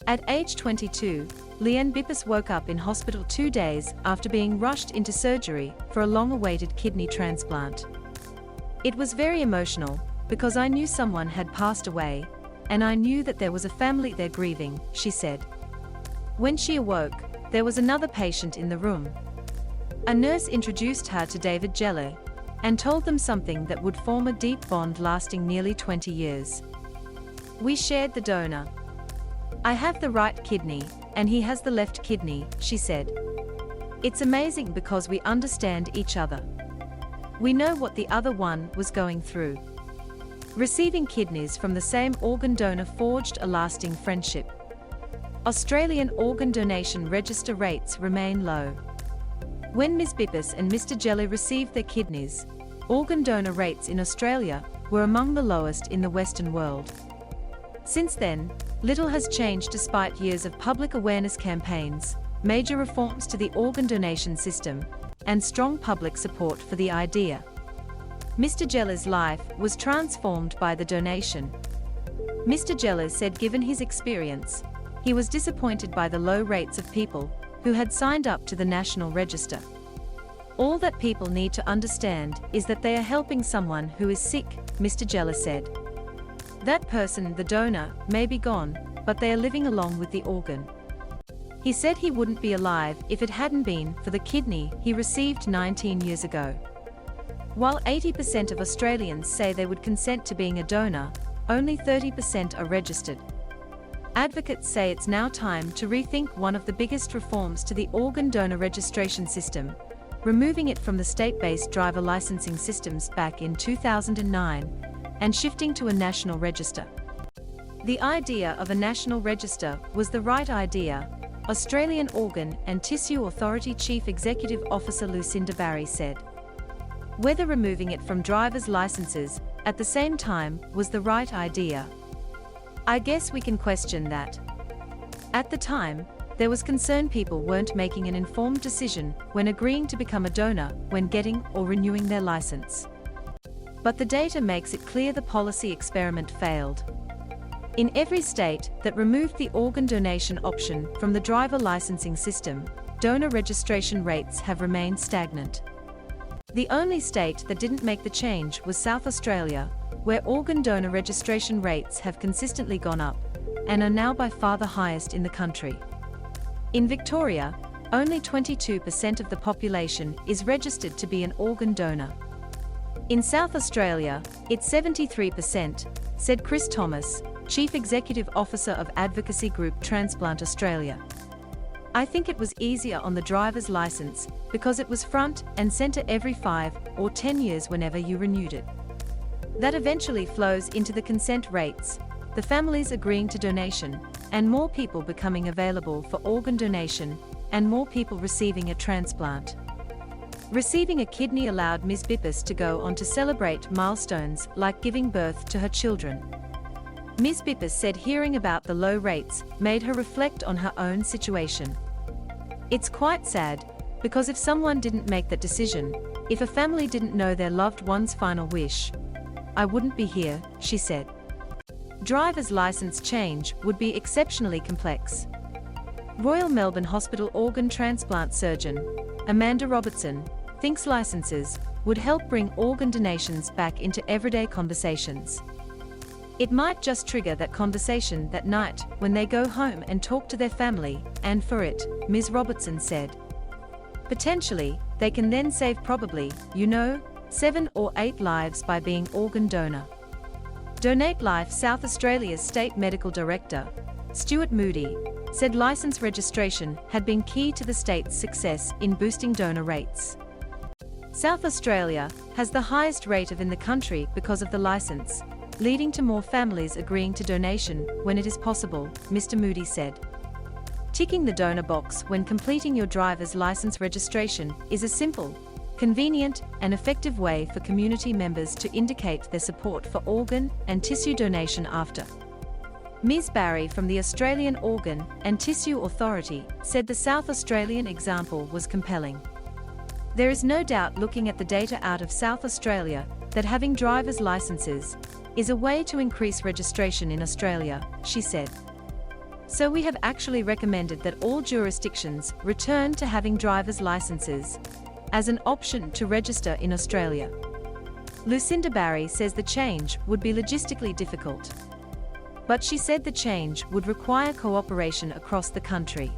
At age 22, Leanne Bippus woke up in hospital 2 days after being rushed into surgery for a long-awaited kidney transplant. It was very emotional, because I knew someone had passed away, and I knew that there was a family there grieving, she said. When she awoke, there was another patient in the room. A nurse introduced her to David Jellie, and told them something that would form a deep bond lasting nearly 20 years. "We shared the donor. I have the right kidney, and he has the left kidney," she said. "It's amazing because we understand each other. We know what the other one was going through." Receiving kidneys from the same organ donor forged a lasting friendship. Australian organ donation register rates remain low. When Ms. Bippus and Mr. Jellie received their kidneys, organ donor rates in Australia were among the lowest in the Western world. Since then, little has changed despite years of public awareness campaigns, major reforms to the organ donation system, and strong public support for the idea. Mr. Jellie's life was transformed by the donation. Mr. Jellie said given his experience, he was disappointed by the low rates of people who had signed up to the National Register. "All that people need to understand is that they are helping someone who is sick," Mr. Jellie said. "That person, the donor, may be gone, but they are living along with the organ." He said he wouldn't be alive if it hadn't been for the kidney he received 19 years ago. While 80% of Australians say they would consent to being a donor, only 30% are registered. Advocates say it's now time to rethink one of the biggest reforms to the organ donor registration system, removing it from the state-based driver licensing systems back in 2009, and shifting to a national register. The idea of a national register was the right idea, Australian Organ and Tissue Authority Chief Executive Officer Lucinda Barry said. Whether removing it from drivers' licenses at the same time was the right idea, I guess we can question that. At the time, there was concern people weren't making an informed decision when agreeing to become a donor when getting or renewing their license. But the data makes it clear the policy experiment failed. In every state that removed the organ donation option from the driver licensing system, donor registration rates have remained stagnant. The only state that didn't make the change was South Australia, where organ donor registration rates have consistently gone up, and are now by far the highest in the country. In Victoria, only 22% of the population is registered to be an organ donor. In South Australia, it's 73%, said Chris Thomas, Chief Executive Officer of advocacy group Transplant Australia. "I think it was easier on the driver's license because it was front and centre every 5 or 10 years whenever you renewed it. That eventually flows into the consent rates, the families agreeing to donation, and more people becoming available for organ donation, and more people receiving a transplant." Receiving a kidney allowed Ms. Bippus to go on to celebrate milestones like giving birth to her children. Ms. Bippus said hearing about the low rates made her reflect on her own situation. "It's quite sad, because if someone didn't make that decision, if a family didn't know their loved one's final wish, I wouldn't be here," she said. Driver's license change would be exceptionally complex. Royal Melbourne Hospital organ transplant surgeon, Amanda Robertson, thinks licenses would help bring organ donations back into everyday conversations. It might just trigger that conversation that night when they go home and talk to their family, and for it, Ms. Robertson said. Potentially, they can then save probably, 7 or 8 lives by being organ donor. Donate Life South Australia's State Medical Director, Stuart Moody, said license registration had been key to the state's success in boosting donor rates. South Australia has the highest rate in the country because of the license, leading to more families agreeing to donation when it is possible, Mr. Moody said. Ticking the donor box when completing your driver's license registration is a simple, convenient, and effective way for community members to indicate their support for organ and tissue donation after. Ms. Barry from the Australian Organ and Tissue Authority said the South Australian example was compelling. "There is no doubt looking at the data out of South Australia that having driver's licenses is a way to increase registration in Australia," she said. So we have actually recommended that all jurisdictions return to having driver's licenses as an option to register in Australia. Lucinda Barry says the change would be logistically difficult. But she said the change would require cooperation across the country.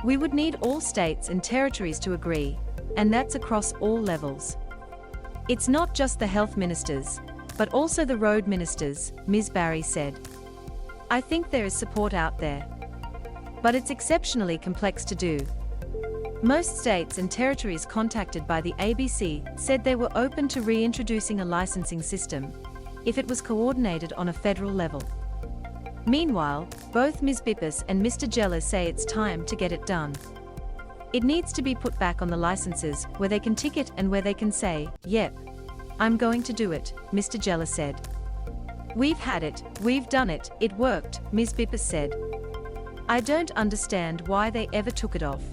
We would need all states and territories to agree, and that's across all levels. It's not just the health ministers, but also the road ministers, Ms. Barry said. I think there is support out there. But it's exceptionally complex to do. Most states and territories contacted by the ABC said they were open to reintroducing a licensing system if it was coordinated on a federal level. Meanwhile, both Ms. Bippus and Mr. Jellie say it's time to get it done. It needs to be put back on the licenses where they can tick it and where they can say, "Yep, I'm going to do it," Mr. Jellie said. "We've had it, we've done it, it worked," Ms. Bippus said. "I don't understand why they ever took it off."